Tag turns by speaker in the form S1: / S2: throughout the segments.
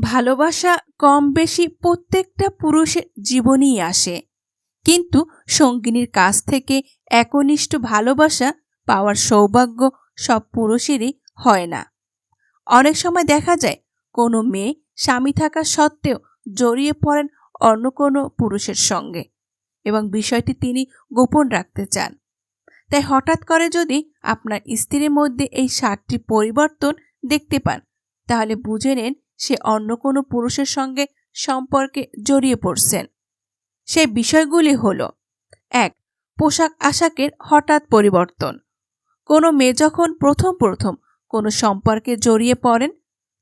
S1: ভালোবাসা কম বেশি প্রত্যেকটা পুরুষের জীবনেই আসে, কিন্তু সঙ্গিনীর কাছ থেকে একনিষ্ঠ ভালোবাসা পাওয়ার সৌভাগ্য সব পুরুষেরই হয় না। অনেক সময় দেখা যায় কোনো মেয়ে স্বামী থাকা সত্ত্বেও জড়িয়ে পড়েন অন্য কোনো পুরুষের সঙ্গে এবং বিষয়টি তিনি গোপন রাখতে চান। তাই হঠাৎ করে যদি আপনার স্ত্রীর মধ্যে এই 7টি পরিবর্তন দেখতে পান, তাহলে বুঝে নেন সে অন্য কোনো পুরুষের সঙ্গে সম্পর্কে জড়িয়ে পড়ছেন। সেই বিষয়গুলি হল: 1. পোশাক আশাকের হঠাৎ পরিবর্তন। কোনো মেয়ে যখন প্রথম কোনো সম্পর্কে জড়িয়ে পড়েন,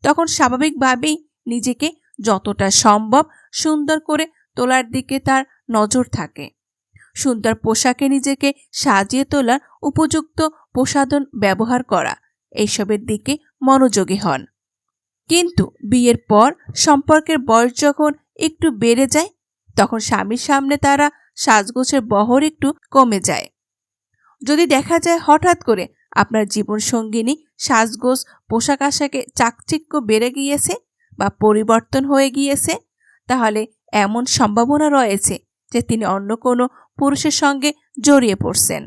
S1: তখন স্বাভাবিকভাবেই নিজেকে যতটা সম্ভব সুন্দর করে তোলার দিকে তার নজর থাকে। সুন্দর পোশাকে নিজেকে সাজিয়ে তোলার উপযুক্ত প্রসাধন ব্যবহার করা, এইসবের দিকে মনোযোগী হন। কিন্তু বিয়ের পর সম্পর্কের বয়স যখন একটু বেড়ে যায়, তখন স্বামীর সামনে তারা সাজগোছের বহর একটু কমে যায়। যদি দেখা যায় হঠাৎ করে আপনার জীবনসঙ্গিনী সাজগোজ পোশাক আশাকে চাকচিক্য বেড়ে গিয়েছে বা পরিবর্তন হয়ে গিয়েছে, তাহলে এমন সম্ভাবনা রয়েছে যে তিনি অন্য কোনো পুরুষের সঙ্গে জড়িয়ে পড়ছেন।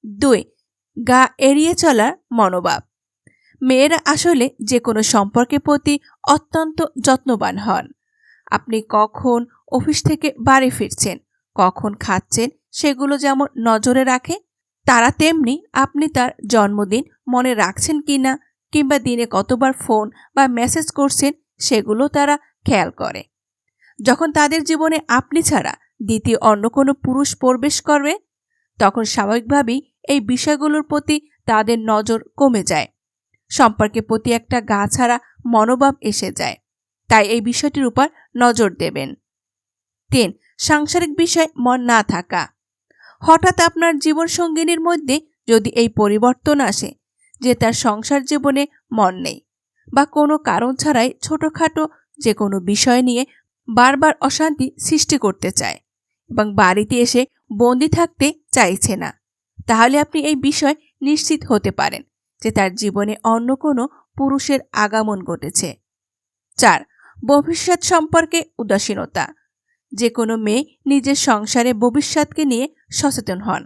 S1: 2. গা এড়িয়ে চলার মনোভাব। মেয়েরা আসলে যে কোনো সম্পর্কের প্রতি অত্যন্ত যত্নবান হন। আপনি কখন অফিস থেকে বাড়ি ফিরছেন, কখন খাচ্ছেন, সেগুলো যেমন নজরে রাখে, তারা তেমনি আপনি তার জন্মদিন মনে রাখছেন কিনা কিংবা দিনে কতবার ফোন বা মেসেজ করছেন, সেগুলো তারা খেয়াল করে। যখন তাদের জীবনে আপনি ছাড়া দ্বিতীয় অন্য কোনো পুরুষ প্রবেশ করবে, তখন স্বাভাবিকভাবেই এই বিষয়গুলোর প্রতি তাদের নজর কমে যায়। সম্পর্কের প্রতি একটা গা ছাড়া মনোভাব এসে যায়। তাই এই বিষয়টির উপর নজর দেবেন। 3. সাংসারিক বিষয় মন না থাকা। হঠাৎ আপনার জীবনসঙ্গিনীর মধ্যে যদি এই পরিবর্তন আসে যে তার সংসার জীবনে মন নেই বা কোনো কারণ ছাড়াই ছোটখাটো যে কোনো বিষয় নিয়ে বারবার অশান্তি সৃষ্টি করতে চায় এবং বাড়িতে এসে বন্দি থাকতে চাইছে না, তাহলে আপনি এই বিষয় নিশ্চিত হতে পারেন যে তার জীবনে অন্য কোনো পুরুষের আগমন ঘটেছে। 4. ভবিষ্যৎ সম্পর্কে উদাসীনতা। যে কোনো মেয়ে নিজের সংসারে ভবিষ্যৎকে নিয়ে সচেতন হন,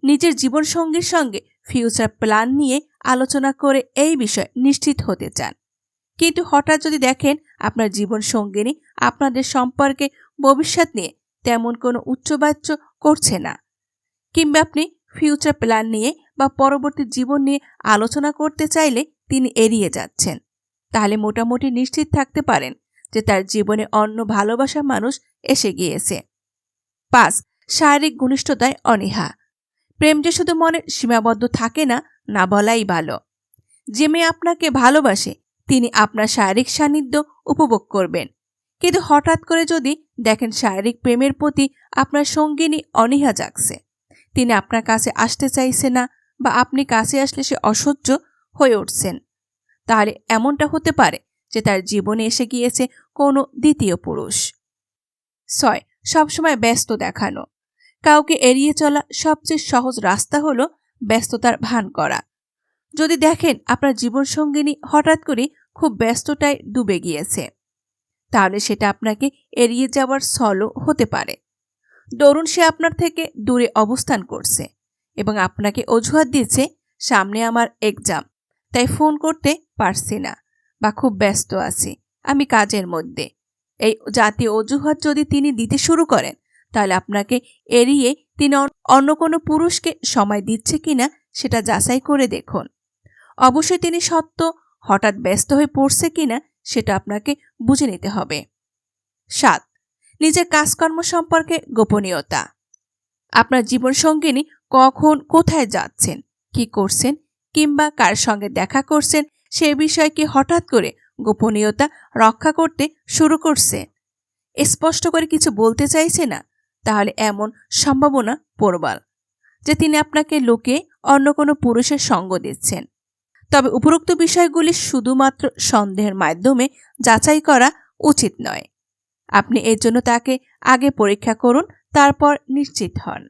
S1: নিজের জীবনসঙ্গীর সঙ্গে ফিউচার প্ল্যান নিয়ে আলোচনা করে এই বিষয় নিশ্চিত হতে চান। কিন্তু হঠাৎ যদি দেখেন আপনার জীবনসঙ্গিনী আপনাদের সম্পর্কে ভবিষ্যৎ নিয়ে তেমন কোনো উচ্চবাচ্য করছে না, কিংবা আপনি ফিউচার প্ল্যান নিয়ে বা পরবর্তী জীবন নিয়ে আলোচনা করতে চাইলে তিনি এড়িয়ে যাচ্ছেন, তাহলে মোটামুটি নিশ্চিত থাকতে পারেন যে তার জীবনে অন্য ভালোবাসা মানুষ এসে গিয়েছে। 5. শারীরিক ঘনিষ্ঠতায় অনীহা। প্রেম যে শুধু মনে সীমাবদ্ধ থাকে না, না বলাই ভালো। যে মেয়ে আপনাকে ভালোবাসে তিনি আপনার শারীরিক সান্নিধ্য উপভোগ করবেন, কিন্তু হঠাৎ করে যদি দেখেন শারীরিক প্রেমের প্রতি আপনার সঙ্গিনী অনীহা জাগছে, তিনি আপনার কাছে আসতে চাইছে না বা আপনি কাছে আসলে সে অসহ্য হয়ে উঠছেন, তাহলে এমনটা হতে পারে যে তার জীবনে এসে গিয়েছে কোনো দ্বিতীয় পুরুষ। 6. সবসময় ব্যস্ত দেখানো। কাউকে এড়িয়ে চলা সবচেয়ে সহজ রাস্তা হলো ব্যস্ততার ভান করা। যদি দেখেন আপনার জীবনসঙ্গিনী হঠাৎ করে খুব ব্যস্ততায় ডুবে গিয়েছে, তাহলে সেটা আপনাকে এড়িয়ে যাওয়ার ছলও হতে পারে। ধরুন সে আপনার থেকে দূরে অবস্থান করছে এবং আপনাকে অজুহাত দিচ্ছে, সামনে আমার এক্সাম, তাই ফোন করতে পারছি না, বা খুব ব্যস্ত আছি, আমি কাজের মধ্যে। এই জাতীয় অজুহাত যদি তিনি দিতে শুরু করেন, তাহলে আপনাকে এড়িয়ে তিনি অন্য কোনো পুরুষকে সময় দিচ্ছে কিনা সেটা যাচাই করে দেখুন। অবশ্যই তিনি সত্য হঠাৎ ব্যস্ত হয়ে পড়ছে কিনা সেটা আপনাকে বুঝে নিতে হবে। 7. নিজের কাজকর্ম সম্পর্কে গোপনীয়তা। আপনার জীবনসঙ্গিনী কখন কোথায় যাচ্ছেন, কি করছেন কিংবা কার সঙ্গে দেখা করছেন সে বিষয়ে কি হঠাৎ করে গোপনীয়তা রক্ষা করতে শুরু করছে, স্পষ্ট করে কিছু বলতে চাইছে না, তাহলে এমন সম্ভাবনা প্রবল যে তিনি আপনাকে লুকিয়ে অন্য কোনো পুরুষের সঙ্গ দিচ্ছেন। তবে উপরোক্ত বিষয়গুলি শুধুমাত্র সন্দেহের মাধ্যমে যাচাই করা উচিত নয়। আপনি এর জন্য তাকে আগে পরীক্ষা করুন, তারপর নিশ্চিত হন।